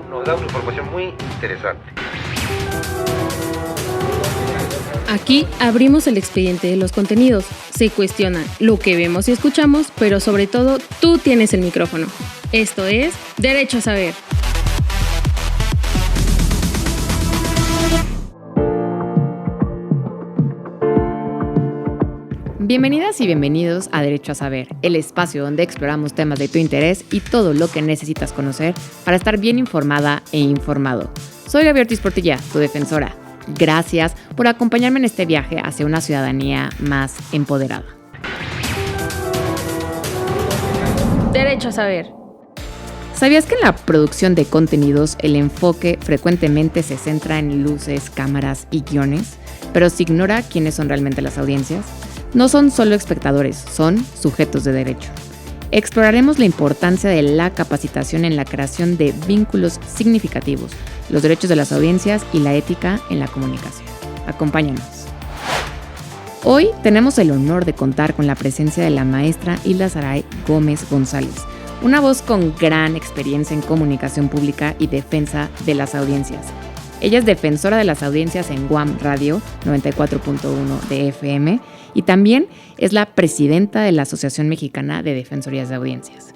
Nos da una información muy interesante. Aquí abrimos el expediente de los contenidos. Se cuestiona lo que vemos y escuchamos, pero sobre todo tú tienes el micrófono. Esto es Derecho a Saber. Bienvenidas y bienvenidos a Derecho a Saber, el espacio donde exploramos temas de tu interés y todo lo que necesitas conocer para estar bien informada e informado. Soy Gaby Ortiz Portilla, tu defensora. Gracias por acompañarme en este viaje hacia una ciudadanía más empoderada. Derecho a Saber. ¿Sabías que en la producción de contenidos el enfoque frecuentemente se centra en luces, cámaras y guiones, pero se ignora quiénes son realmente las audiencias? No son solo espectadores, son sujetos de derecho. Exploraremos la importancia de la capacitación en la creación de vínculos significativos, los derechos de las audiencias y la ética en la comunicación. Acompáñanos. Hoy tenemos el honor de contar con la presencia de la maestra Hilda Saray Gómez González, una voz con gran experiencia en comunicación pública y defensa de las audiencias. Ella es defensora de las audiencias en Guam Radio 94.1 de FM y también es la presidenta de la Asociación Mexicana de Defensorías de Audiencias.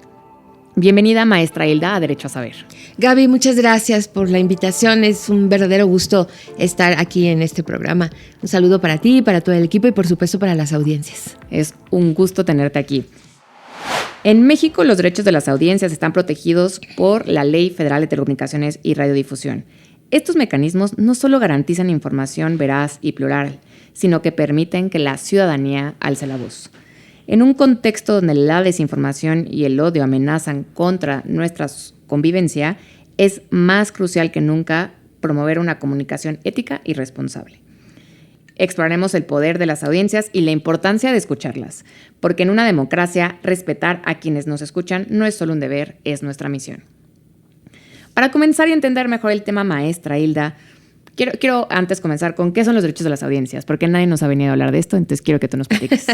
Bienvenida, maestra Hilda, a Derecho a Saber. Gaby, muchas gracias por la invitación. Es un verdadero gusto estar aquí en este programa. Un saludo para ti, para todo el equipo y por supuesto para las audiencias. Es un gusto tenerte aquí. En México, los derechos de las audiencias están protegidos por la Ley Federal de Telecomunicaciones y Radiodifusión. Estos mecanismos no solo garantizan información veraz y plural, sino que permiten que la ciudadanía alce la voz. En un contexto donde la desinformación y el odio amenazan contra nuestra convivencia, es más crucial que nunca promover una comunicación ética y responsable. Exploraremos el poder de las audiencias y la importancia de escucharlas, porque en una democracia respetar a quienes nos escuchan no es solo un deber, es nuestra misión. Para comenzar y entender mejor el tema, maestra Hilda, quiero antes comenzar con qué son los derechos de las audiencias, porque nadie nos ha venido a hablar de esto, entonces quiero que tú nos platiques.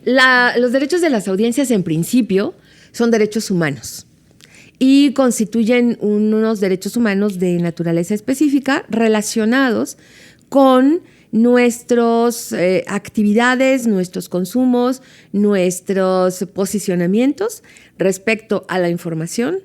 Los derechos de las audiencias, en principio, son derechos humanos y constituyen unos derechos humanos de naturaleza específica relacionados con nuestras actividades, nuestros consumos, nuestros posicionamientos respecto a la información,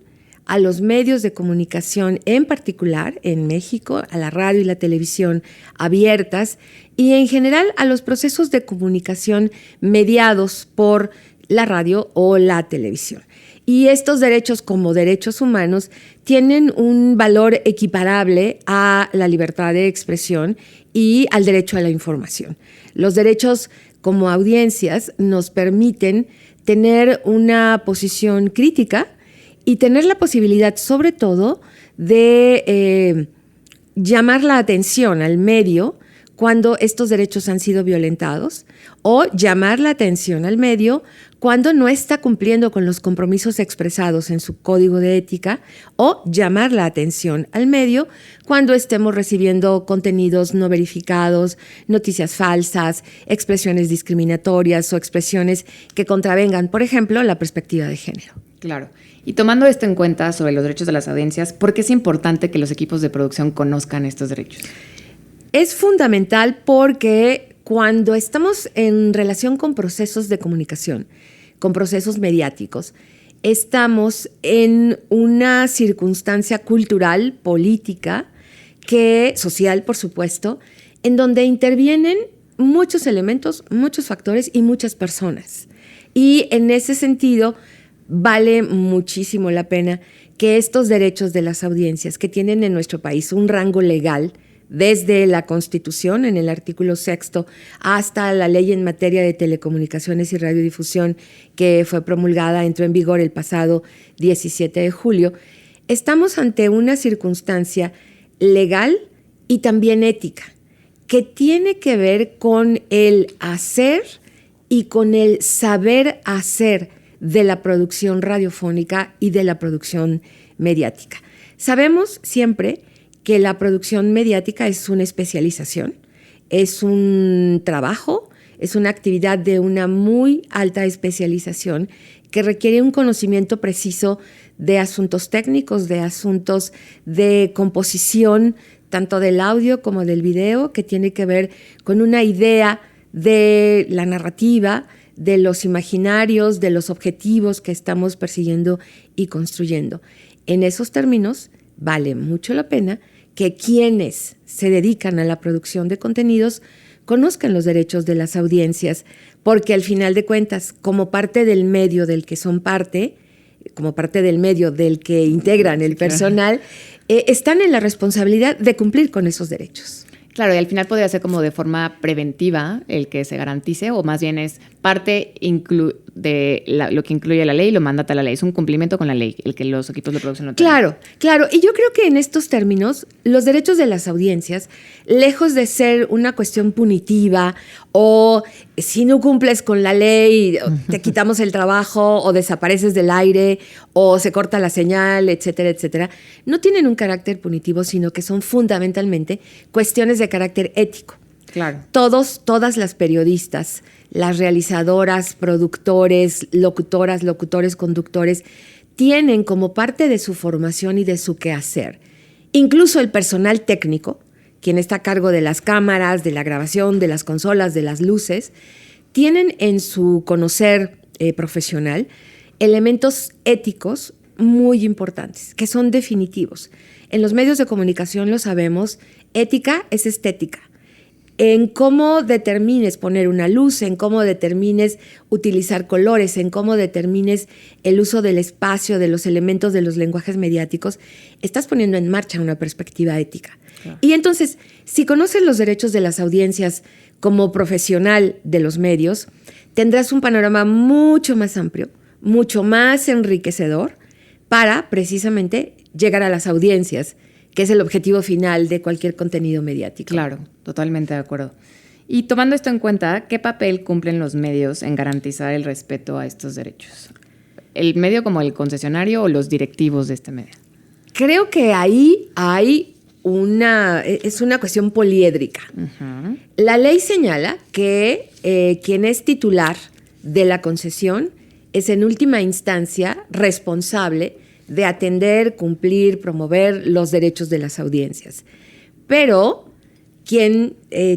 a los medios de comunicación en particular en México, a la radio y la televisión abiertas y en general a los procesos de comunicación mediados por la radio o la televisión. Y estos derechos como derechos humanos tienen un valor equiparable a la libertad de expresión y al derecho a la información. Los derechos como audiencias nos permiten tener una posición crítica y tener la posibilidad, sobre todo, de llamar la atención al medio cuando estos derechos han sido violentados o llamar la atención al medio cuando no está cumpliendo con los compromisos expresados en su código de ética o llamar la atención al medio cuando estemos recibiendo contenidos no verificados, noticias falsas, expresiones discriminatorias o expresiones que contravengan, por ejemplo, la perspectiva de género. Claro. Y tomando esto en cuenta sobre los derechos de las audiencias, ¿por qué es importante que los equipos de producción conozcan estos derechos? Es fundamental porque cuando estamos en relación con procesos de comunicación, con procesos mediáticos, estamos en una circunstancia cultural, política, social, por supuesto, en donde intervienen muchos elementos, muchos factores y muchas personas. Y en ese sentido, vale muchísimo la pena que estos derechos de las audiencias, que tienen en nuestro país un rango legal desde la Constitución, en el artículo 6, hasta la ley en materia de telecomunicaciones y radiodifusión que fue promulgada, entró en vigor el pasado 17 de julio, estamos ante una circunstancia legal y también ética, que tiene que ver con el hacer y con el saber hacer de la producción radiofónica y de la producción mediática. Sabemos siempre que la producción mediática es una especialización, es un trabajo, es una actividad de una muy alta especialización que requiere un conocimiento preciso de asuntos técnicos, de asuntos de composición, tanto del audio como del video, que tiene que ver con una idea de la narrativa, de los imaginarios, de los objetivos que estamos persiguiendo y construyendo. En esos términos, vale mucho la pena que quienes se dedican a la producción de contenidos conozcan los derechos de las audiencias, porque al final de cuentas, como parte del medio del que son parte, como parte del medio del que integran el personal, están en la responsabilidad de cumplir con esos derechos. Claro, y al final podría ser como de forma preventiva el que se garantice, o más bien es parte de lo que incluye la ley y lo mandata la ley. Es un cumplimiento con la ley, el que los equipos de producción no tienen. Claro, claro. Y yo creo que en estos términos, los derechos de las audiencias, lejos de ser una cuestión punitiva o si no cumples con la ley, te quitamos el trabajo o desapareces del aire o se corta la señal, etcétera, etcétera, no tienen un carácter punitivo, sino que son fundamentalmente cuestiones de carácter ético. Claro. Todas las periodistas, las realizadoras, productores, locutoras, locutores, conductores, tienen como parte de su formación y de su quehacer, incluso el personal técnico, quien está a cargo de las cámaras, de la grabación, de las consolas, de las luces, tienen en su conocer profesional elementos éticos muy importantes, que son definitivos. En los medios de comunicación lo sabemos, ética es estética. En cómo determines poner una luz, en cómo determines utilizar colores, en cómo determines el uso del espacio, de los elementos de los lenguajes mediáticos, estás poniendo en marcha una perspectiva ética. Claro. Y entonces, si conoces los derechos de las audiencias como profesional de los medios, tendrás un panorama mucho más amplio, mucho más enriquecedor para precisamente llegar a las audiencias, que es el objetivo final de cualquier contenido mediático. Claro, totalmente de acuerdo. Y tomando esto en cuenta, ¿qué papel cumplen los medios en garantizar el respeto a estos derechos? ¿El medio como el concesionario o los directivos de este medio? Creo que ahí hay es una cuestión poliédrica. Uh-huh. La ley señala que quien es titular de la concesión es en última instancia responsable de atender, cumplir, promover los derechos de las audiencias. Pero quien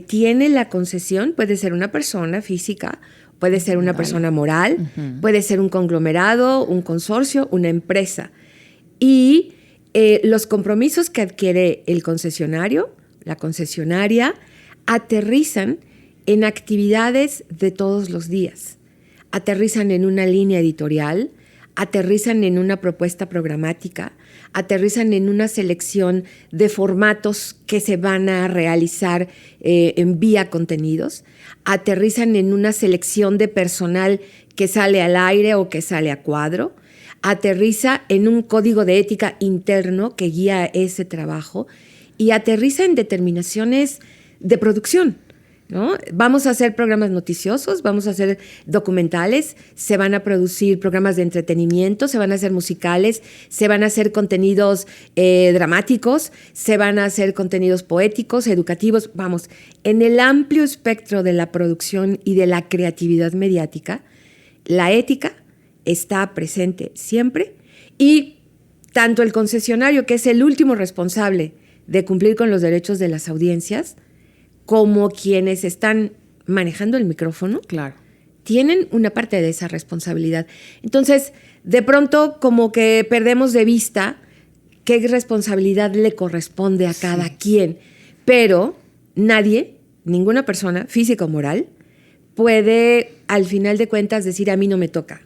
tiene la concesión puede ser una persona física, puede ser una persona moral, uh-huh. puede ser un conglomerado, un consorcio, una empresa. Y los compromisos que adquiere el concesionario, la concesionaria, aterrizan en actividades de todos los días. Aterrizan en una línea editorial, aterrizan en una propuesta programática, aterrizan en una selección de formatos que se van a realizar en vía contenidos, aterrizan en una selección de personal que sale al aire o que sale a cuadro, aterriza en un código de ética interno que guía ese trabajo y aterriza en determinaciones de producción, ¿no? Vamos a hacer programas noticiosos, vamos a hacer documentales, se van a producir programas de entretenimiento, se van a hacer musicales, se van a hacer contenidos dramáticos, se van a hacer contenidos poéticos, educativos. Vamos, en el amplio espectro de la producción y de la creatividad mediática, la ética está presente siempre y tanto el concesionario, que es el último responsable de cumplir con los derechos de las audiencias, como quienes están manejando el micrófono, claro, tienen una parte de esa responsabilidad. Entonces, de pronto, como que perdemos de vista qué responsabilidad le corresponde a cada quien, pero nadie, ninguna persona, física o moral, puede, al final de cuentas, decir a mí no me toca.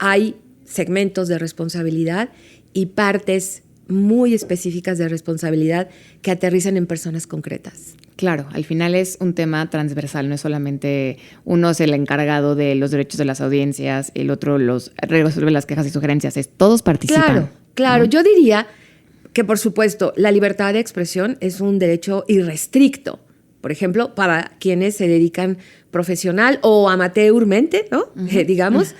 Hay segmentos de responsabilidad y partes muy específicas de responsabilidad que aterrizan en personas concretas. Claro, al final es un tema transversal, no es solamente uno es el encargado de los derechos de las audiencias, el otro los resuelve las quejas y sugerencias, es todos participan. Claro, ¿no? Yo diría que, por supuesto, la libertad de expresión es un derecho irrestricto. Por ejemplo, para quienes se dedican profesional o amateurmente, ¿no? Uh-huh. Digamos,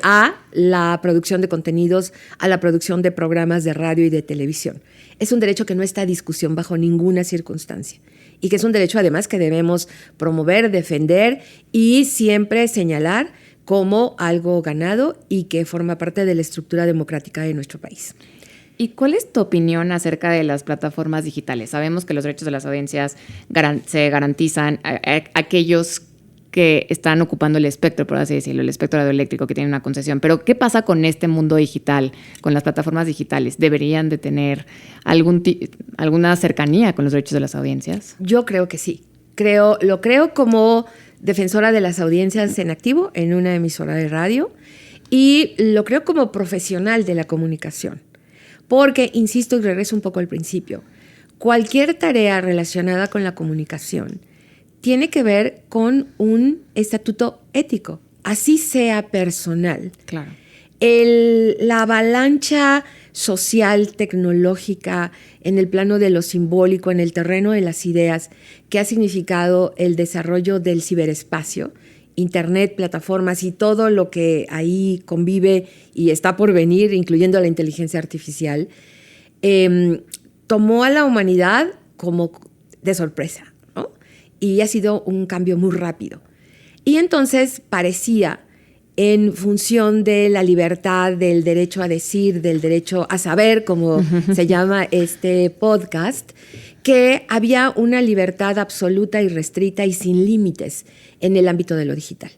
a la producción de contenidos, a la producción de programas de radio y de televisión. Es un derecho que no está a discusión bajo ninguna circunstancia y que es un derecho además que debemos promover, defender y siempre señalar como algo ganado y que forma parte de la estructura democrática de nuestro país. ¿Y cuál es tu opinión acerca de las plataformas digitales? Sabemos que los derechos de las audiencias se garantizan a aquellos que están ocupando el espectro, por así decirlo, el espectro radioeléctrico que tiene una concesión. Pero, ¿qué pasa con este mundo digital, con las plataformas digitales? ¿Deberían de tener alguna cercanía con los derechos de las audiencias? Yo creo que sí. Lo creo como defensora de las audiencias en activo en una emisora de radio y lo creo como profesional de la comunicación. Porque, insisto y regreso un poco al principio, cualquier tarea relacionada con la comunicación tiene que ver con un estatuto ético, así sea personal. Claro. La avalancha social, tecnológica, en el plano de lo simbólico, en el terreno de las ideas, que ha significado el desarrollo del ciberespacio, Internet, plataformas y todo lo que ahí convive y está por venir, incluyendo la inteligencia artificial, tomó a la humanidad como de sorpresa, ¿no? Y ha sido un cambio muy rápido. Y entonces parecía, en función de la libertad, del derecho a decir, del derecho a saber, como se llama este podcast, que había una libertad absoluta y restrita y sin límites en el ámbito de lo digital.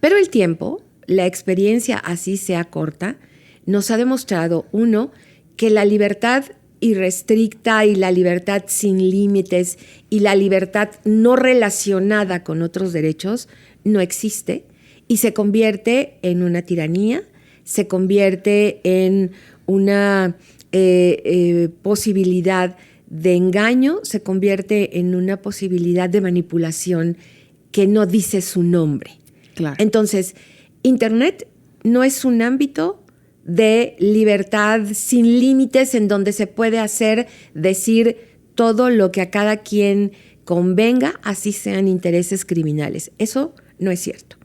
Pero el tiempo, la experiencia, así sea corta, nos ha demostrado, uno, que la libertad irrestricta y la libertad sin límites y la libertad no relacionada con otros derechos no existe y se convierte en una tiranía, se convierte en una posibilidad de engaño, se convierte en una posibilidad de manipulación que no dice su nombre. Claro. Entonces, Internet no es un ámbito de libertad sin límites en donde se puede decir todo lo que a cada quien convenga, así sean intereses criminales. Eso no es cierto.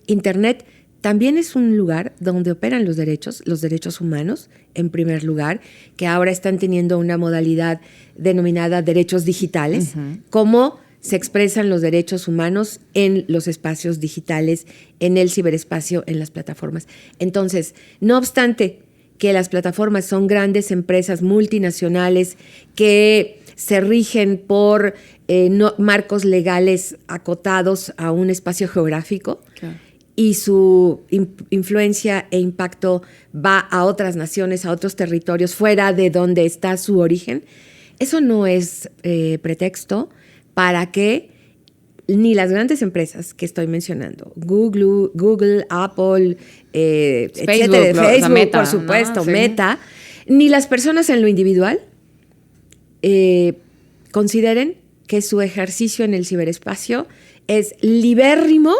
Internet también es un lugar donde operan los derechos humanos, en primer lugar, que ahora están teniendo una modalidad denominada derechos digitales, cómo se expresan los derechos humanos en los espacios digitales, en el ciberespacio, en las plataformas. Entonces, no obstante que las plataformas son grandes empresas multinacionales que se rigen por marcos legales acotados a un espacio geográfico, claro, y su influencia e impacto va a otras naciones, a otros territorios fuera de donde está su origen, eso no es pretexto para que ni las grandes empresas que estoy mencionando, Google, Apple, etcétera, Facebook, Meta, por supuesto, ¿no? Sí. Meta, ni las personas en lo individual consideren que su ejercicio en el ciberespacio es libérrimo,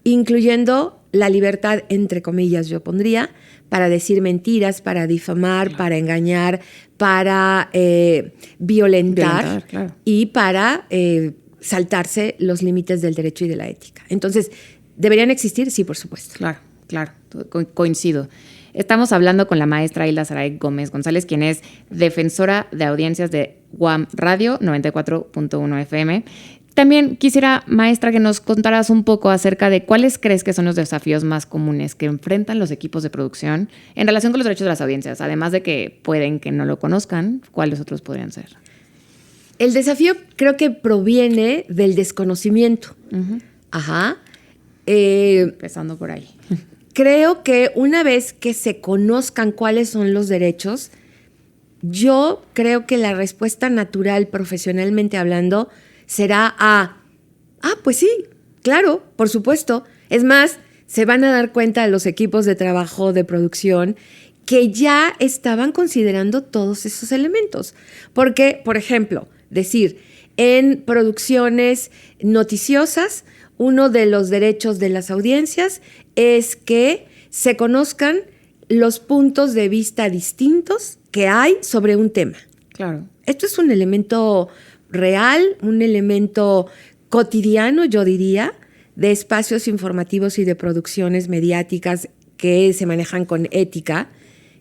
incluyendo la libertad, entre comillas, yo pondría, para decir mentiras, para difamar, claro, para engañar, para violentar, claro, y para saltarse los límites del derecho y de la ética. Entonces, ¿deberían existir? Sí, por supuesto. Claro, claro, coincido. Estamos hablando con la maestra Hilda Saray Gómez González, quien es defensora de audiencias de UAM Radio 94.1 FM. También quisiera, maestra, que nos contaras un poco acerca de cuáles crees que son los desafíos más comunes que enfrentan los equipos de producción en relación con los derechos de las audiencias, además de que pueden que no lo conozcan, ¿cuáles otros podrían ser? El desafío creo que proviene del desconocimiento. Ajá. Empezando por ahí. Creo que una vez que se conozcan cuáles son los derechos, yo creo que la respuesta natural, profesionalmente hablando, será pues sí, claro, por supuesto. Es más, se van a dar cuenta los equipos de trabajo de producción que ya estaban considerando todos esos elementos. Porque, por ejemplo, decir, en producciones noticiosas, uno de los derechos de las audiencias es que se conozcan los puntos de vista distintos que hay sobre un tema. Claro. Esto es un elemento real, un elemento cotidiano, yo diría, de espacios informativos y de producciones mediáticas que se manejan con ética,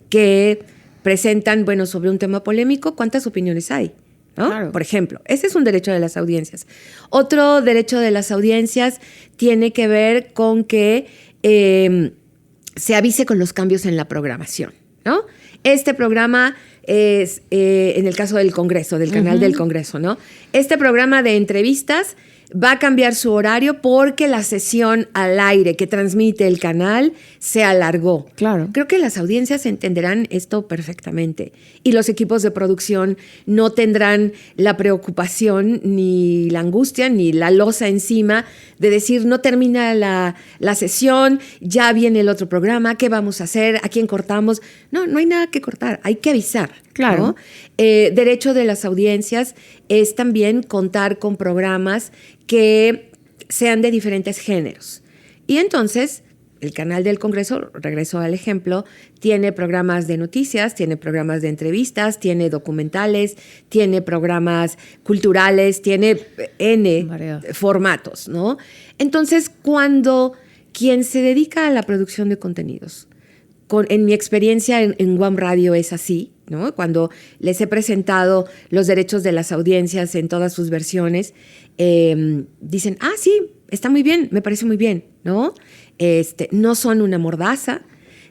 que presentan, sobre un tema polémico, ¿cuántas opiniones hay? ¿no? Claro. Por ejemplo, ese es un derecho de las audiencias. Otro derecho de las audiencias tiene que ver con que se avise con los cambios en la programación, ¿no? Este programa es, en el caso del Congreso, del canal del Congreso, ¿no? Este programa de entrevistas va a cambiar su horario porque la sesión al aire que transmite el canal se alargó. Claro. Creo que las audiencias entenderán esto perfectamente y los equipos de producción no tendrán la preocupación ni la angustia ni la losa encima de decir no termina la sesión, ya viene el otro programa, ¿qué vamos a hacer? ¿A quién cortamos? No, no hay nada que cortar, hay que avisar. Claro. ¿No? Derecho de las audiencias es también contar con programas que sean de diferentes géneros. Y entonces, el canal del Congreso, regreso al ejemplo, tiene programas de noticias, tiene programas de entrevistas, tiene documentales, tiene programas culturales, tiene N formatos, ¿no? Entonces, cuando quien se dedica a la producción de contenidos, en mi experiencia en Guam Radio es así, ¿no? Cuando les he presentado los derechos de las audiencias en todas sus versiones, dicen, sí, está muy bien, me parece muy bien, ¿no? No son una mordaza,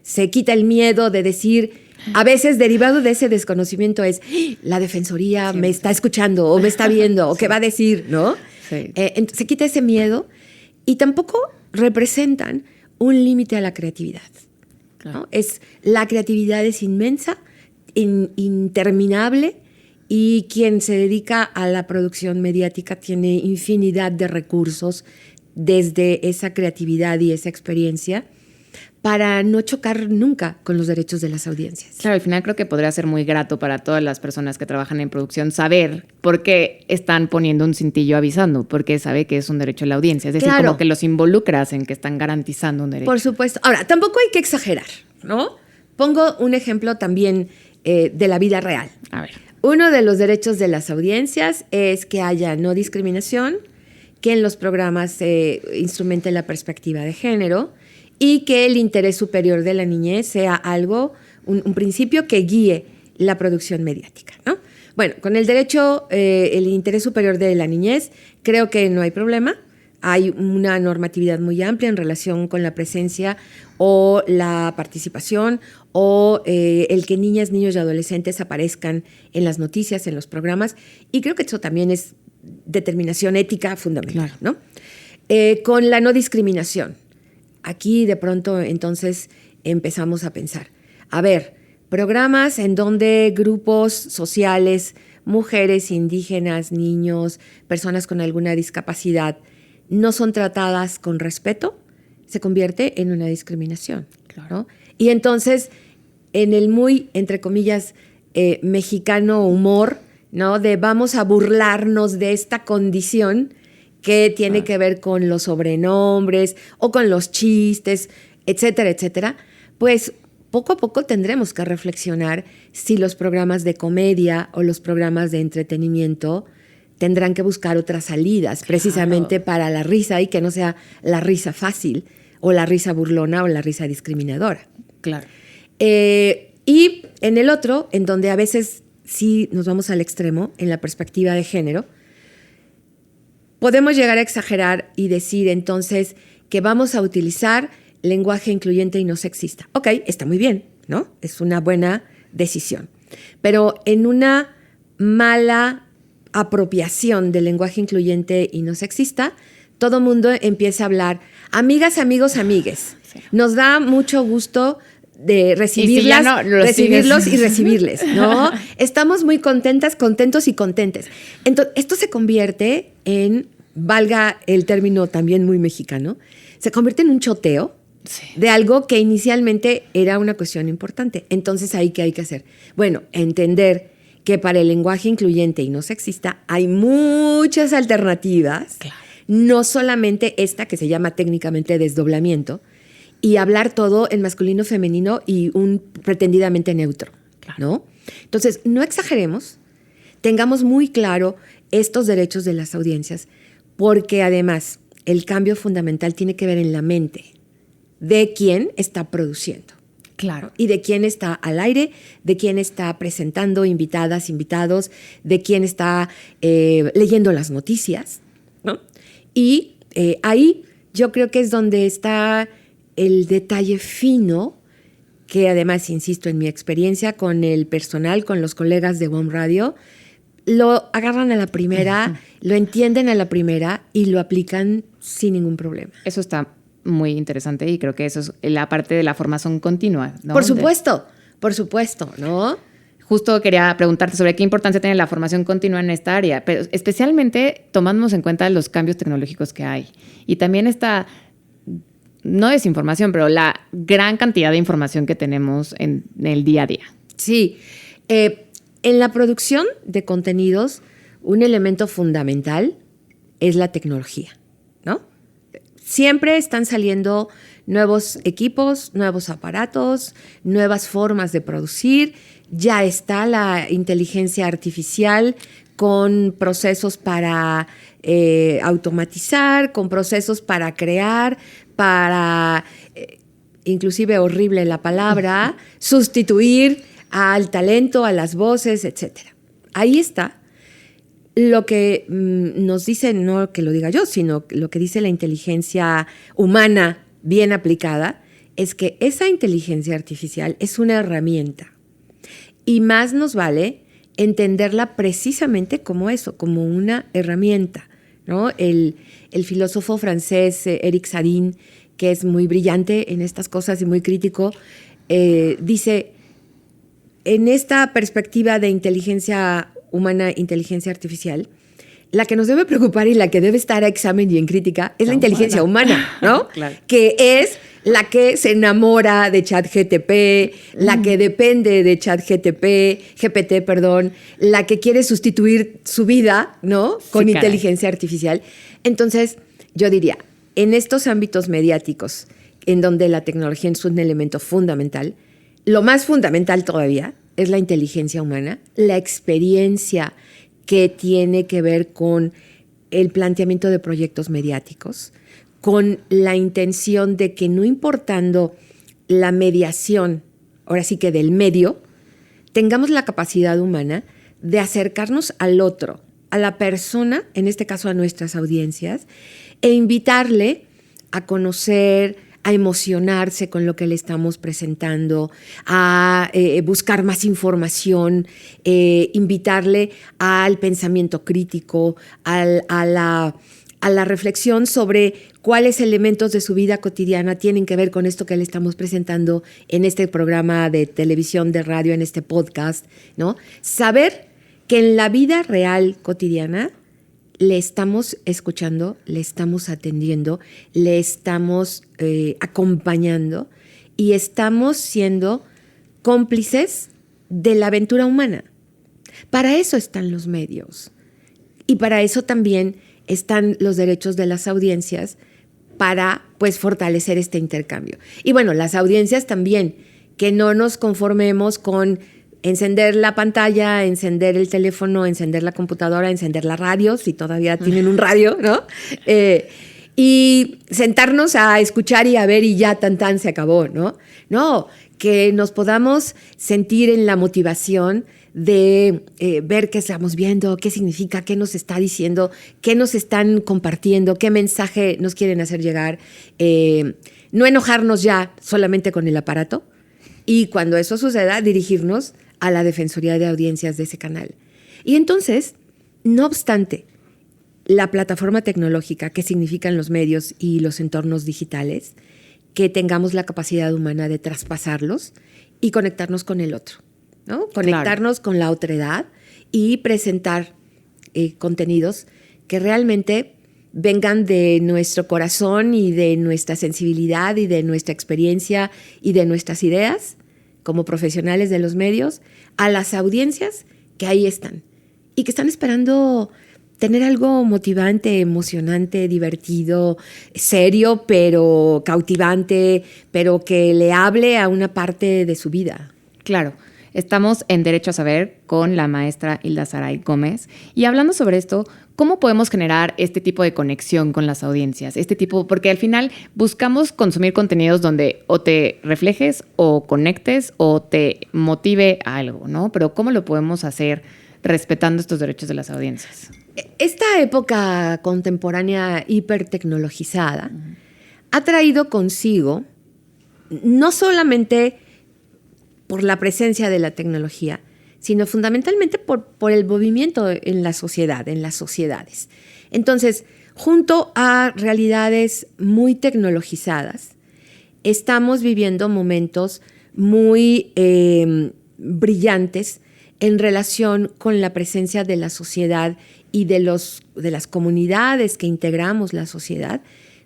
se quita el miedo de decir, a veces derivado de ese desconocimiento es, la Defensoría me está escuchando o me está viendo o qué va a decir, ¿no? Sí. Se quita ese miedo y tampoco representan un límite a la creatividad. Claro. ¿No? La creatividad es inmensa, interminable, y quien se dedica a la producción mediática tiene infinidad de recursos desde esa creatividad y esa experiencia para no chocar nunca con los derechos de las audiencias. Claro, al final creo que podría ser muy grato para todas las personas que trabajan en producción saber por qué están poniendo un cintillo avisando, porque sabe que es un derecho de la audiencia. Es decir, Claro. como que los involucras en que están garantizando un derecho. Por supuesto. Ahora, tampoco hay que exagerar, ¿no? Pongo un ejemplo también de la vida real. A ver. Uno de los derechos de las audiencias es que haya no discriminación, que en los programas se instrumente la perspectiva de género y que el interés superior de la niñez sea algo, un principio que guíe la producción mediática, ¿no? Bueno, con el derecho, el interés superior de la niñez, creo que no hay problema. Hay una normatividad muy amplia en relación con la presencia o la participación o el que niñas, niños y adolescentes aparezcan en las noticias, en los programas. Y creo que eso también es determinación ética fundamental, Claro. ¿no? Con la no discriminación. Aquí de pronto entonces empezamos a pensar, a ver, programas en donde grupos sociales, mujeres, indígenas, niños, personas con alguna discapacidad, no son tratadas con respeto, se convierte en una discriminación. Claro. ¿No? Y entonces, en el muy, entre comillas, mexicano humor, ¿no? De vamos a burlarnos de esta condición que tiene que ver con los sobrenombres o con los chistes, etcétera, etcétera, pues poco a poco tendremos que reflexionar si los programas de comedia o los programas de entretenimiento tendrán que buscar otras salidas, precisamente para la risa y que no sea la risa fácil o la risa burlona o la risa discriminadora. Claro. Y en el otro, en donde a veces sí nos vamos al extremo, en la perspectiva de género, podemos llegar a exagerar y decir entonces que vamos a utilizar lenguaje incluyente y no sexista. Ok, está muy bien, ¿no? Es una buena decisión. Pero en una mala apropiación del lenguaje incluyente y no sexista, todo mundo empieza a hablar, amigas, amigos, amigues. Sí. Nos da mucho gusto de recibirlas, recibirlos y recibirles, ¿no? Estamos muy contentas, contentos y contentes. Entonces, esto se convierte en, valga el término también muy mexicano, se convierte en un choteo de algo que inicialmente era una cuestión importante. Entonces, ¿ahí qué hay que hacer? Bueno, entender que para el lenguaje incluyente y no sexista hay muchas alternativas, claro. No solamente esta que se llama técnicamente desdoblamiento, y hablar todo en masculino, femenino y un pretendidamente neutro, claro. ¿No? Entonces, no exageremos, tengamos muy claro estos derechos de las audiencias, porque además el cambio fundamental tiene que ver en la mente de quien está produciendo. Claro. Y de quién está al aire, de quién está presentando invitadas, invitados, de quién está leyendo las noticias, ¿no? Y ahí yo creo que es donde está el detalle fino, que además, insisto, en mi experiencia con el personal, con los colegas de WOM Radio, lo agarran a la primera, lo entienden a la primera y lo aplican sin ningún problema. Eso está muy interesante y creo que eso es la parte de la formación continua, ¿no? Por supuesto, ¿no? Justo quería preguntarte sobre qué importancia tiene la formación continua en esta área, pero especialmente tomándonos en cuenta los cambios tecnológicos que hay. Y también esta, no desinformación, pero la gran cantidad de información que tenemos en el día a día. Sí. En la producción de contenidos, un elemento fundamental es la tecnología, ¿no? Siempre están saliendo nuevos equipos, nuevos aparatos, nuevas formas de producir. Ya está la inteligencia artificial con procesos para automatizar, con procesos para crear, para, inclusive horrible la palabra, sustituir al talento, a las voces, etc. Ahí está. Lo que nos dice, no que lo diga yo, sino lo que dice la inteligencia humana bien aplicada, es que esa inteligencia artificial es una herramienta. Y más nos vale entenderla precisamente como eso, como una herramienta, ¿no? El filósofo francés Eric Sadin, que es muy brillante en estas cosas y muy crítico, dice, en esta perspectiva de inteligencia humana, inteligencia artificial, la que nos debe preocupar y la que debe estar a examen y en crítica es la inteligencia humana, ¿no? Claro. Que es la que se enamora de ChatGPT, la que depende de GPT, la que quiere sustituir su vida, ¿no? Con inteligencia artificial. Entonces, yo diría, en estos ámbitos mediáticos, en donde la tecnología es un elemento fundamental, lo más fundamental todavía es la inteligencia humana, la experiencia que tiene que ver con el planteamiento de proyectos mediáticos, con la intención de que no importando la mediación, ahora sí que del medio, tengamos la capacidad humana de acercarnos al otro, a la persona, en este caso a nuestras audiencias, e invitarle a conocer, a emocionarse con lo que le estamos presentando, a buscar más información, invitarle al pensamiento crítico, a la reflexión sobre cuáles elementos de su vida cotidiana tienen que ver con esto que le estamos presentando en este programa de televisión, de radio, en este podcast, ¿no? Saber que en la vida real cotidiana le estamos escuchando, le estamos atendiendo, le estamos acompañando y estamos siendo cómplices de la aventura humana. Para eso están los medios y para eso también están los derechos de las audiencias para, pues, fortalecer este intercambio. Y bueno, las audiencias también, que no nos conformemos con encender la pantalla, encender el teléfono, encender la computadora, encender la radio, si todavía tienen un radio, ¿no? Y sentarnos a escuchar y a ver y ya tan se acabó, ¿no? No, que nos podamos sentir en la motivación de ver qué estamos viendo, qué significa, qué nos está diciendo, qué nos están compartiendo, qué mensaje nos quieren hacer llegar. No enojarnos ya solamente con el aparato y cuando eso suceda, dirigirnos a la Defensoría de Audiencias de ese canal. Y entonces, no obstante, la plataforma tecnológica que significan los medios y los entornos digitales, que tengamos la capacidad humana de traspasarlos y conectarnos con el otro, ¿no? Conectarnos con la otredad y presentar contenidos que realmente vengan de nuestro corazón y de nuestra sensibilidad y de nuestra experiencia y de nuestras ideas como profesionales de los medios a las audiencias que ahí están y que están esperando tener algo motivante, emocionante, divertido, serio, pero cautivante, pero que le hable a una parte de su vida. Claro. Estamos en Derecho a Saber con la maestra Hilda Saray Gómez y hablando sobre esto, ¿cómo podemos generar este tipo de conexión con las audiencias? Porque al final buscamos consumir contenidos donde o te reflejes o conectes o te motive a algo, ¿no? Pero ¿cómo lo podemos hacer respetando estos derechos de las audiencias? Esta época contemporánea hipertecnologizada ha traído consigo, no solamente por la presencia de la tecnología, sino fundamentalmente por el movimiento en la sociedad, en las sociedades. Entonces, junto a realidades muy tecnologizadas, estamos viviendo momentos muy brillantes en relación con la presencia de la sociedad y de las comunidades que integramos la sociedad,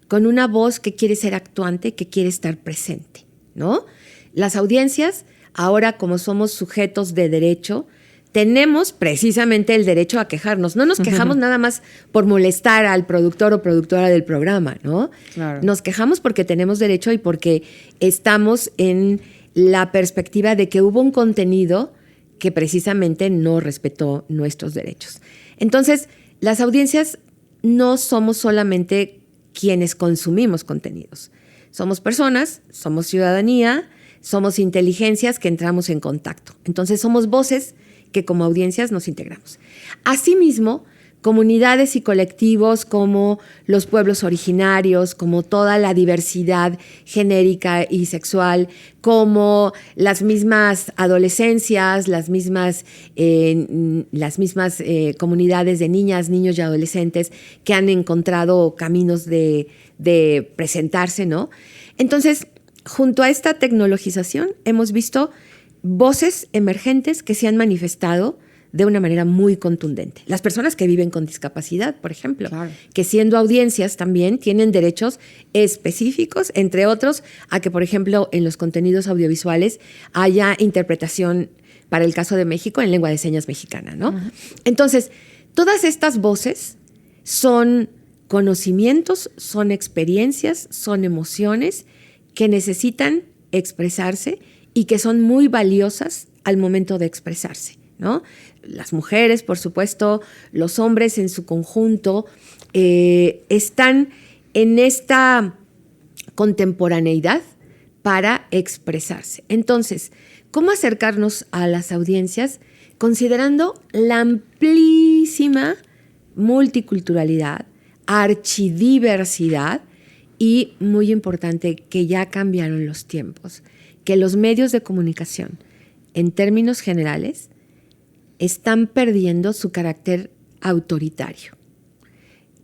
con una voz que quiere ser actuante, que quiere estar presente, ¿no? Las audiencias, ahora como somos sujetos de derecho, tenemos precisamente el derecho a quejarnos. No nos quejamos nada más por molestar al productor o productora del programa, ¿no? Claro. Nos quejamos porque tenemos derecho y porque estamos en la perspectiva de que hubo un contenido que precisamente no respetó nuestros derechos. Entonces, las audiencias no somos solamente quienes consumimos contenidos. Somos personas, somos ciudadanía, somos inteligencias que entramos en contacto. Entonces, somos voces que como audiencias nos integramos. Asimismo, comunidades y colectivos como los pueblos originarios, como toda la diversidad genérica y sexual, como las mismas adolescencias, las mismas comunidades de niñas, niños y adolescentes que han encontrado caminos de presentarse, ¿no? Entonces, junto a esta tecnologización, hemos visto voces emergentes que se han manifestado de una manera muy contundente. Las personas que viven con discapacidad, por ejemplo, claro, que siendo audiencias también tienen derechos específicos, entre otros, a que, por ejemplo, en los contenidos audiovisuales haya interpretación, para el caso de México, en lengua de señas mexicana, ¿no? Uh-huh. Entonces, todas estas voces son conocimientos, son experiencias, son emociones que necesitan expresarse y que son muy valiosas al momento de expresarse, ¿no? Las mujeres, por supuesto, los hombres en su conjunto, están en esta contemporaneidad para expresarse. Entonces, ¿cómo acercarnos a las audiencias considerando la amplísima multiculturalidad, archidiversidad y, muy importante, que ya cambiaron los tiempos, que los medios de comunicación, en términos generales, están perdiendo su carácter autoritario?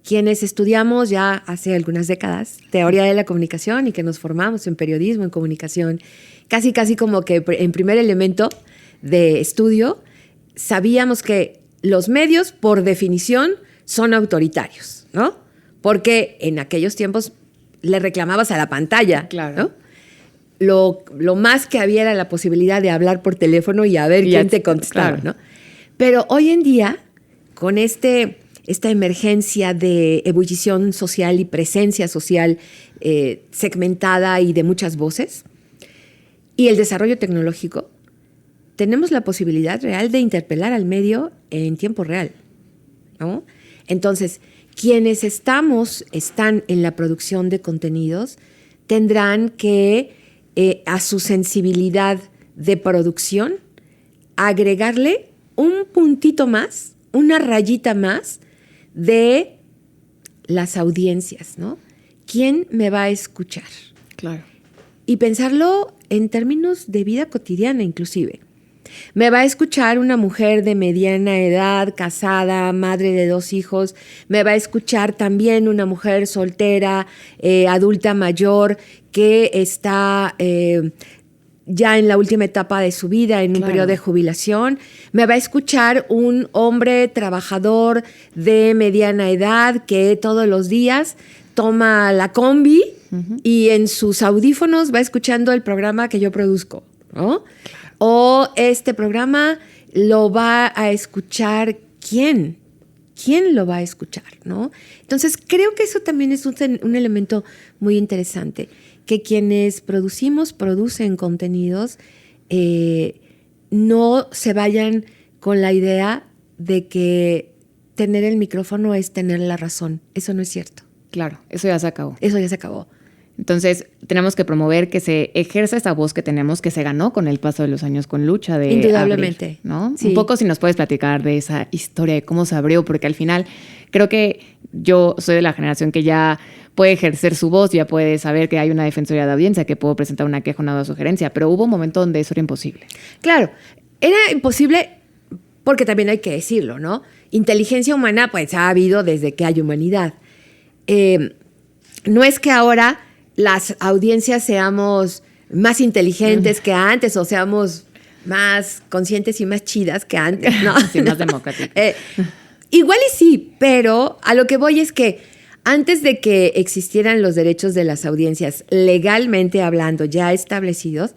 Quienes estudiamos ya hace algunas décadas teoría de la comunicación y que nos formamos en periodismo, en comunicación, casi como que en primer elemento de estudio, sabíamos que los medios, por definición, son autoritarios, ¿no? Porque en aquellos tiempos le reclamabas a la pantalla, claro, ¿no? Lo más que había era la posibilidad de hablar por teléfono y a ver quién te contestaba, claro, ¿no? Pero hoy en día, con esta emergencia de ebullición social y presencia social segmentada y de muchas voces, y el desarrollo tecnológico, tenemos la posibilidad real de interpelar al medio en tiempo real, ¿no? Entonces, quienes están en la producción de contenidos tendrán que, a su sensibilidad de producción, agregarle un puntito más, una rayita más de las audiencias, ¿no? ¿Quién me va a escuchar? Claro. Y pensarlo en términos de vida cotidiana, inclusive. ¿Me va a escuchar una mujer de mediana edad, casada, madre de 2 hijos? ¿Me va a escuchar también una mujer soltera, adulta mayor, que está ya en la última etapa de su vida, en un periodo de jubilación? ¿Me va a escuchar un hombre trabajador de mediana edad que todos los días toma la combi y en sus audífonos va escuchando el programa que yo produzco, ¿no? O este programa lo va a escuchar ¿quién? ¿Quién lo va a escuchar, no? Entonces, creo que eso también es un elemento muy interesante, que quienes producen contenidos no se vayan con la idea de que tener el micrófono es tener la razón. Eso no es cierto. Claro, eso ya se acabó. Eso ya se acabó. Entonces, tenemos que promover que se ejerza esta voz que tenemos, que se ganó con el paso de los años con lucha de Indudablemente. abrir, ¿no? Sí. Un poco si nos puedes platicar de esa historia, de cómo se abrió, porque al final creo que yo soy de la generación que ya puede ejercer su voz, ya puede saber que hay una defensoría de audiencia, que puedo presentar una queja, una sugerencia, pero hubo un momento donde eso era imposible. Claro, era imposible porque también hay que decirlo, ¿no? Inteligencia humana pues ha habido desde que hay humanidad. No es que ahora las audiencias seamos más inteligentes que antes o seamos más conscientes y más chidas que antes, ¿no? Sí, más democráticas. Igual y sí, pero a lo que voy es que antes de que existieran los derechos de las audiencias legalmente hablando ya establecidos,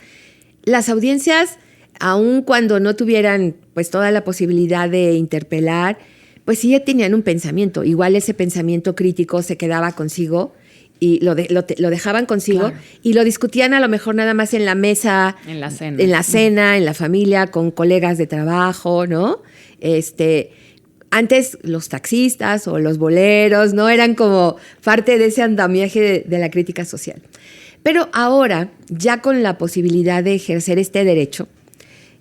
las audiencias, aun cuando no tuvieran pues toda la posibilidad de interpelar, pues sí tenían un pensamiento. Igual ese pensamiento crítico se quedaba consigo y lo dejaban consigo, claro, y lo discutían a lo mejor nada más en la mesa, en la cena, en la familia, con colegas de trabajo, ¿no? Antes los taxistas o los boleros, ¿no? Eran como parte de ese andamiaje de la crítica social. Pero ahora, ya con la posibilidad de ejercer este derecho,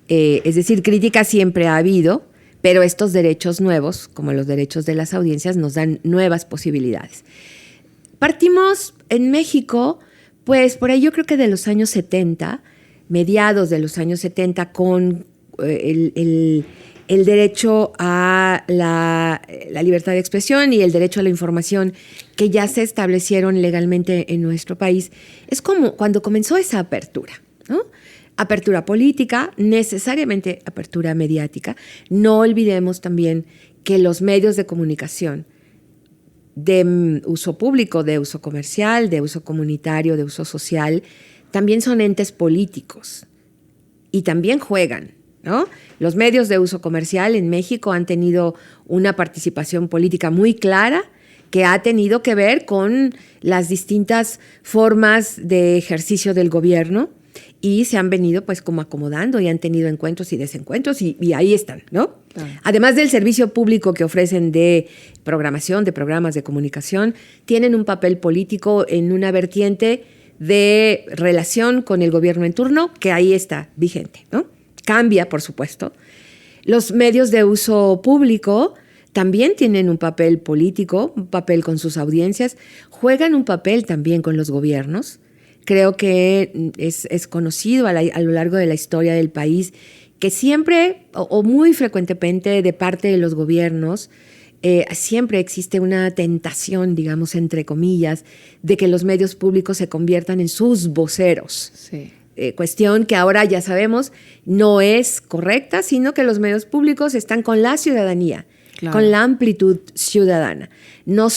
es decir, crítica siempre ha habido, pero estos derechos nuevos, como los derechos de las audiencias, nos dan nuevas posibilidades. Partimos en México, pues por ahí yo creo que de los años 70, mediados de los años 70, con el derecho a la libertad de expresión y el derecho a la información que ya se establecieron legalmente en nuestro país. Es como cuando comenzó esa apertura, ¿no? Apertura política, necesariamente apertura mediática. No olvidemos también que los medios de comunicación de uso público, de uso comercial, de uso comunitario, de uso social, también son entes políticos y también juegan, ¿no? Los medios de uso comercial en México han tenido una participación política muy clara que ha tenido que ver con las distintas formas de ejercicio del gobierno y se han venido pues como acomodando y han tenido encuentros y desencuentros y ahí están, ¿no? Claro. Además del servicio público que ofrecen de programación, de programas de comunicación, tienen un papel político en una vertiente de relación con el gobierno en turno que ahí está vigente, ¿no? Cambia, por supuesto. Los medios de uso público también tienen un papel político, un papel con sus audiencias, juegan un papel también con los gobiernos. Creo que es conocido a lo largo de la historia del país que siempre o muy frecuentemente de parte de los gobiernos siempre existe una tentación, digamos, entre comillas, de que los medios públicos se conviertan en sus voceros. Sí. Cuestión que ahora ya sabemos no es correcta, sino que los medios públicos están con la ciudadanía, claro, con la amplitud ciudadana. No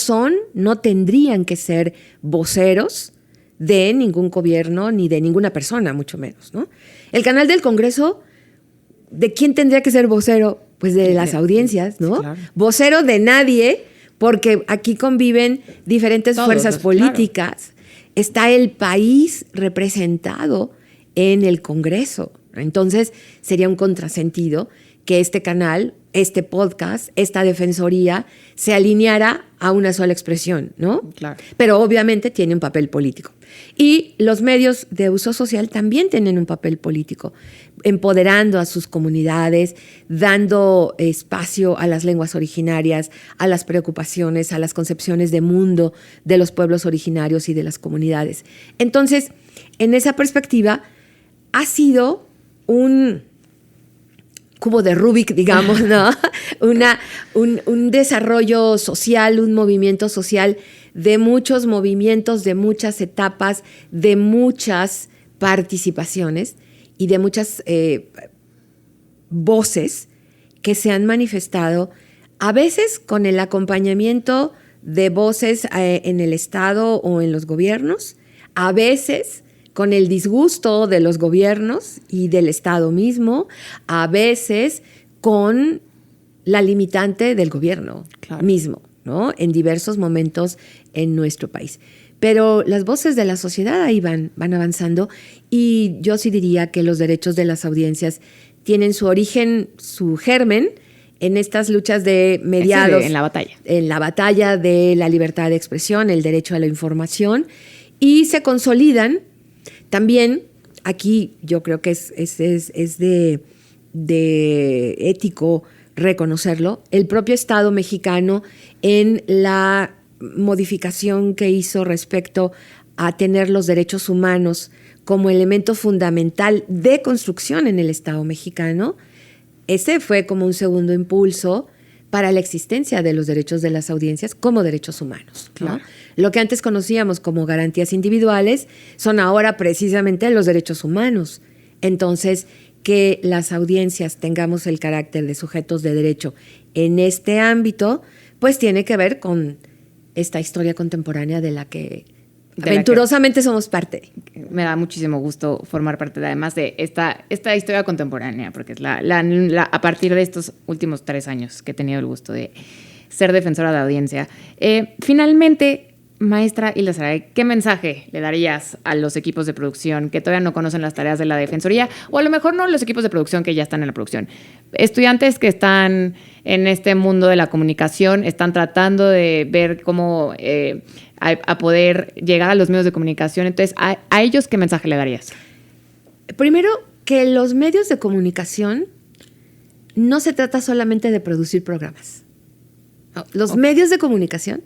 tendrían que ser voceros de ningún gobierno ni de ninguna persona, mucho menos, ¿no? El canal del Congreso, ¿de quién tendría que ser vocero? Pues de las audiencias, ¿no? Claro. Vocero de nadie, porque aquí conviven diferentes fuerzas políticas. Claro. Está el país representado en el Congreso. Entonces, sería un contrasentido que este canal, este podcast, esta defensoría se alineara a una sola expresión, ¿no? Claro. Pero obviamente tiene un papel político. Y los medios de uso social también tienen un papel político, empoderando a sus comunidades, dando espacio a las lenguas originarias, a las preocupaciones, a las concepciones de mundo de los pueblos originarios y de las comunidades. Entonces, en esa perspectiva, ha sido un cubo de Rubik, digamos, ¿no? un desarrollo social, un movimiento social de muchos movimientos, de muchas etapas, de muchas participaciones y de muchas voces que se han manifestado, a veces con el acompañamiento de voces en el Estado o en los gobiernos, a veces con el disgusto de los gobiernos y del Estado mismo, a veces con la limitante del gobierno mismo, ¿no? En diversos momentos en nuestro país. Pero las voces de la sociedad ahí van avanzando y yo sí diría que los derechos de las audiencias tienen su origen, su germen, en estas luchas de mediados. En la batalla. En la batalla de la libertad de expresión, el derecho a la información, y se consolidan también. Aquí yo creo que es de ético reconocerlo, el propio Estado mexicano en la modificación que hizo respecto a tener los derechos humanos como elemento fundamental de construcción en el Estado mexicano. Ese fue como un segundo impulso para la existencia de los derechos de las audiencias como derechos humanos, ¿no? Claro. Lo que antes conocíamos como garantías individuales son ahora precisamente los derechos humanos. Entonces, que las audiencias tengamos el carácter de sujetos de derecho en este ámbito, pues tiene que ver con esta historia contemporánea de la que aventurosamente somos parte. Me da muchísimo gusto formar parte además de esta historia contemporánea, porque es a partir de estos últimos 3 años que he tenido el gusto de ser defensora de audiencia. Finalmente, maestra Hilda Saray, ¿qué mensaje le darías a los equipos de producción que todavía no conocen las tareas de la Defensoría? O a lo mejor no los equipos de producción que ya están en la producción. Estudiantes que están en este mundo de la comunicación, están tratando de ver cómo a poder llegar a los medios de comunicación. Entonces, ¿a ellos qué mensaje le darías? Primero, que los medios de comunicación no se trata solamente de producir programas. Los medios de comunicación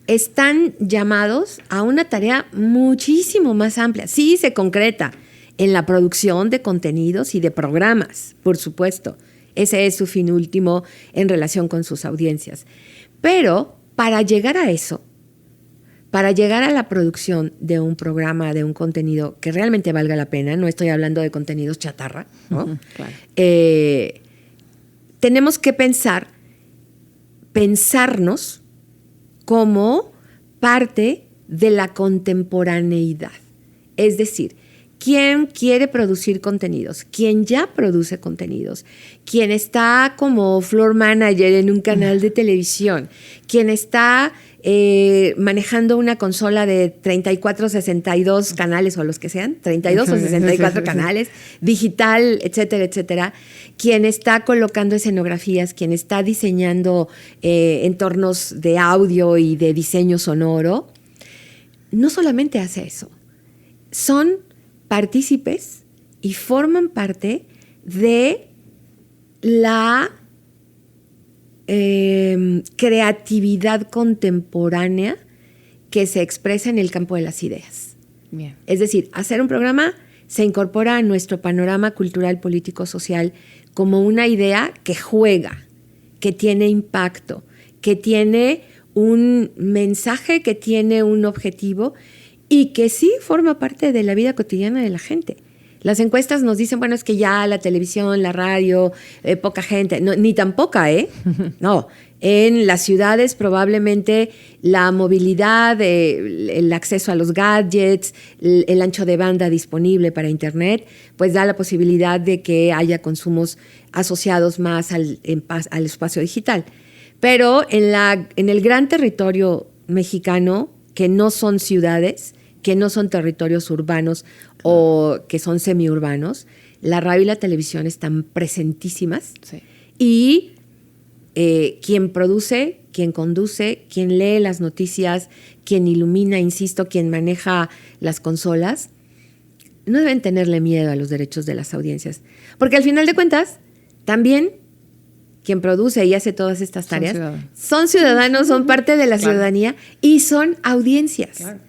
están llamados a una tarea muchísimo más amplia. Sí, se concreta en la producción de contenidos y de programas, por supuesto. Ese es su fin último en relación con sus audiencias. Pero para llegar a eso, para llegar a la producción de un programa, de un contenido que realmente valga la pena, no estoy hablando de contenidos chatarra, ¿no? Claro. Tenemos que pensarnos como parte de la contemporaneidad. Es decir, ¿quién quiere producir contenidos? ¿Quién ya produce contenidos? ¿Quién está como floor manager en un canal de televisión? ¿Quién está manejando una consola de 34, 62 canales o los que sean, 32 o 64 canales, digital, etcétera, etcétera? ¿Quién está colocando escenografías? ¿Quién está diseñando entornos de audio y de diseño sonoro? No solamente hace eso, son partícipes y forman parte de la creatividad contemporánea que se expresa en el campo de las ideas. Bien. Es decir, hacer un programa se incorpora a nuestro panorama cultural, político, social como una idea que juega, que tiene impacto, que tiene un mensaje, que tiene un objetivo y que sí forma parte de la vida cotidiana de la gente. Las encuestas nos dicen, bueno, es que ya la televisión, la radio, poca gente, no, ni tan poca, No, en las ciudades probablemente la movilidad, el acceso a los gadgets, el ancho de banda disponible para Internet, pues da la posibilidad de que haya consumos asociados más al espacio digital. Pero en el gran territorio mexicano, que no son ciudades, que no son territorios urbanos o que son semiurbanos, la radio y la televisión están presentísimas. Sí. Y quien produce, quien conduce, quien lee las noticias, quien ilumina, insisto, quien maneja las consolas, no deben tenerle miedo a los derechos de las audiencias. Porque al final de cuentas, también quien produce y hace todas estas tareas son ciudadanos, son parte de la ciudadanía y son audiencias. Claro.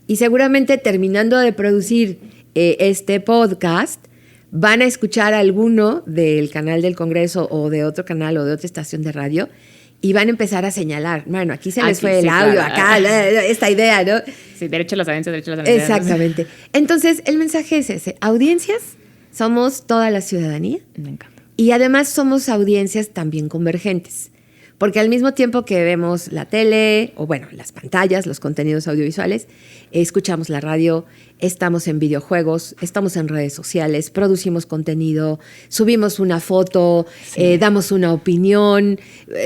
Y seguramente terminando de producir este podcast, van a escuchar alguno del canal del Congreso o de otro canal o de otra estación de radio y van a empezar a señalar, bueno, aquí se les fue el audio, claro. Acá, esta idea, ¿no? Sí, derecho a las audiencias, derecho a las audiencias. Exactamente. Entonces, el mensaje es ese. Audiencias, somos toda la ciudadanía. Me encanta. Y además somos audiencias también convergentes. Porque al mismo tiempo que vemos la tele, o bueno, las pantallas, los contenidos audiovisuales, escuchamos la radio, estamos en videojuegos, estamos en redes sociales, producimos contenido, subimos una foto, damos una opinión,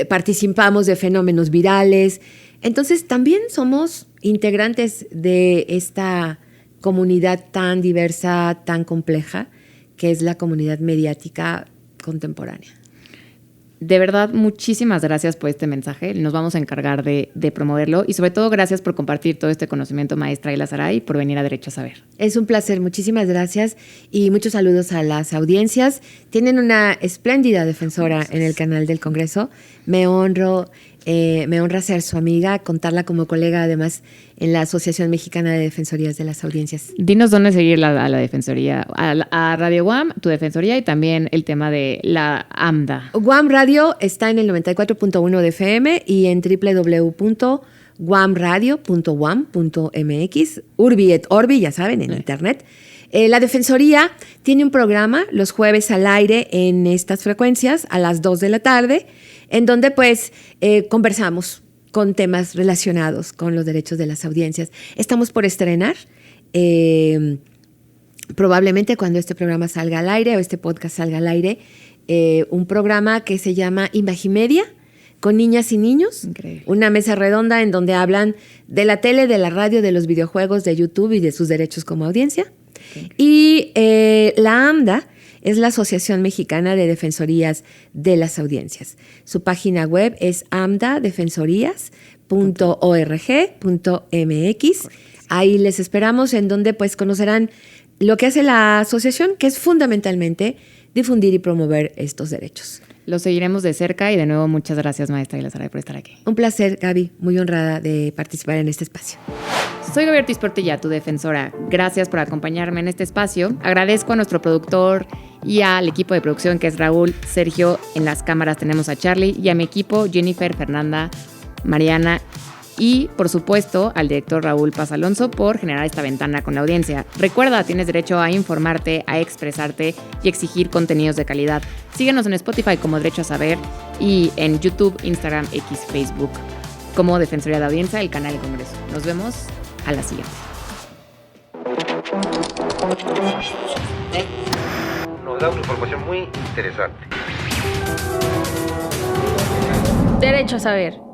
participamos de fenómenos virales. Entonces también somos integrantes de esta comunidad tan diversa, tan compleja, que es la comunidad mediática contemporánea. De verdad, muchísimas gracias por este mensaje. Nos vamos a encargar de promoverlo y sobre todo gracias por compartir todo este conocimiento, maestra Ayla Saray, y por venir a Derecho a Saber. Es un placer, muchísimas gracias y muchos saludos a las audiencias. Tienen una espléndida defensora en el canal del Congreso. Me honra ser su amiga, contarla como colega además en la Asociación Mexicana de Defensorías de las Audiencias. Dinos dónde seguir a la defensoría, a Radio UAM, tu defensoría y también el tema de la AMDA. UAM Radio está en el 94.1 de FM y en www.wamradio.wam.mx, Urbi et Orbi, ya saben, en internet. La Defensoría tiene un programa los jueves al aire en estas frecuencias a las 2 de la tarde, en donde pues conversamos con temas relacionados con los derechos de las audiencias. Estamos por estrenar, probablemente cuando este programa salga al aire o este podcast salga al aire, un programa que se llama Imagimedia, con niñas y niños. Increíble. Una mesa redonda en donde hablan de la tele, de la radio, de los videojuegos, de YouTube y de sus derechos como audiencia. Y la AMDA es la Asociación Mexicana de Defensorías de las Audiencias. Su página web es amdadefensorías.org.mx. Ahí les esperamos, en donde pues conocerán lo que hace la asociación, que es fundamentalmente difundir y promover estos derechos. Lo seguiremos de cerca y de nuevo muchas gracias, maestra Ayla Saray, por estar aquí. Un placer, Gaby, muy honrada de participar en este espacio. Soy Gaby Ortiz Portilla, tu defensora. Gracias por acompañarme en este espacio. Agradezco a nuestro productor y al equipo de producción que es Raúl, Sergio. En las cámaras tenemos a Charlie y a mi equipo Jennifer, Fernanda, Mariana y, por supuesto, al director Raúl Paz Alonso por generar esta ventana con la audiencia. Recuerda, tienes derecho a informarte, a expresarte y exigir contenidos de calidad. Síguenos en Spotify como Derecho a Saber y en YouTube, Instagram, X, Facebook como Defensoría de Audiencia, el canal del Congreso. Nos vemos a la siguiente. Nos da una información muy interesante. Derecho a Saber.